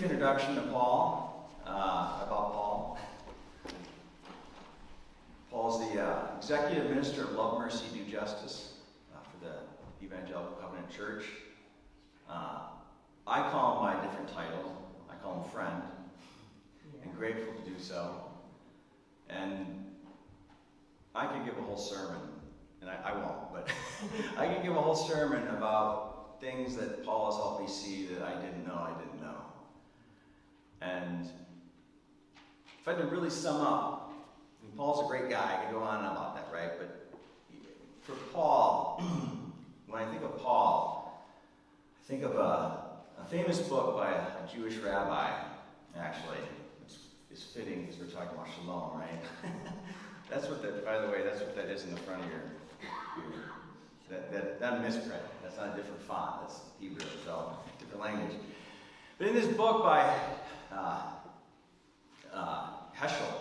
Introduction to Paul, about Paul. Paul's the executive minister of Love, Mercy, Do Justice for the Evangelical Covenant Church. I call him by a different title. I call him friend, and grateful to do so. And I could give a whole sermon, and I won't, but I could give a whole sermon about things that Paul has helped me see that I didn't know. And if I had to really sum up, Paul's a great guy. I could go on about that, right? But for Paul, when I think of Paul, I think of a famous book by a Jewish rabbi, actually. It's fitting because we're talking about shalom, right? That's what that, by the way, that's what that is in the front of your that misprint. That's not a different font. That's Hebrew, so different language. But in this book by Heschel,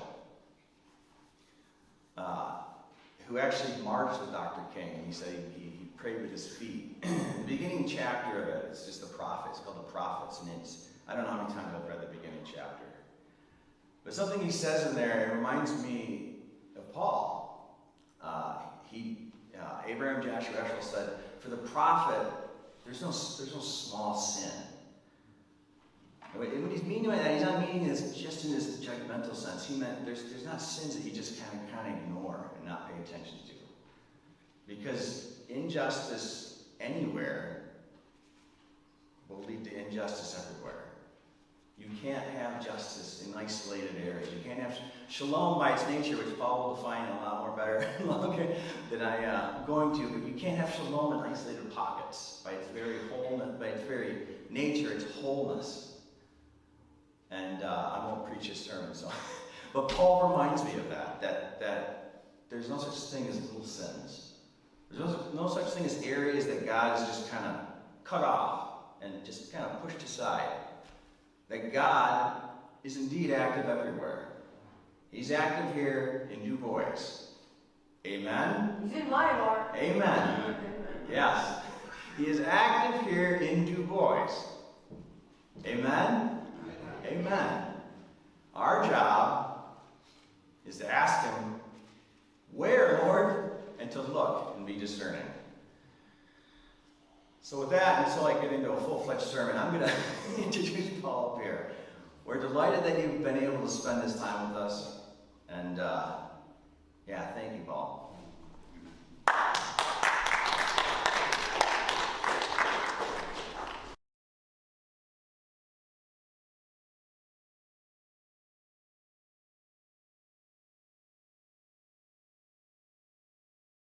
who actually marched with Dr. King, and he said he prayed with his feet. The beginning chapter of it, it's just the prophets, called the prophets, and I don't know how many times I've read the beginning chapter. But something he says in there, it reminds me of Paul. Abraham Joshua Heschel said, for the prophet, there's no small sin. And what he's meaning by that, he's not meaning this just in this judgmental sense. He meant there's not sins that you just kind of ignore and not pay attention to. Because injustice anywhere will lead to injustice everywhere. You can't have justice in isolated areas. You can't have shalom by its nature, which Paul will define a lot more better longer than I'm going to. But you can't have shalom in isolated pockets. By its very wholeness, by its very nature, its wholeness. And I won't preach his sermon, so. But Paul reminds me of that there's no such thing as little sins. There's no such thing as areas that God has just kind of cut off and just kind of pushed aside. That God is indeed active everywhere. He's active here in Du Bois. Amen? He's in my heart. Amen. Yes. He is active here in Du Bois. Amen? Amen. Our job is to ask him, where, Lord? And to look and be discerning. So with that, until I get into a full-fledged sermon, I'm going to introduce Paul up here. We're delighted that you've been able to spend this time with us. And, thank you, Paul.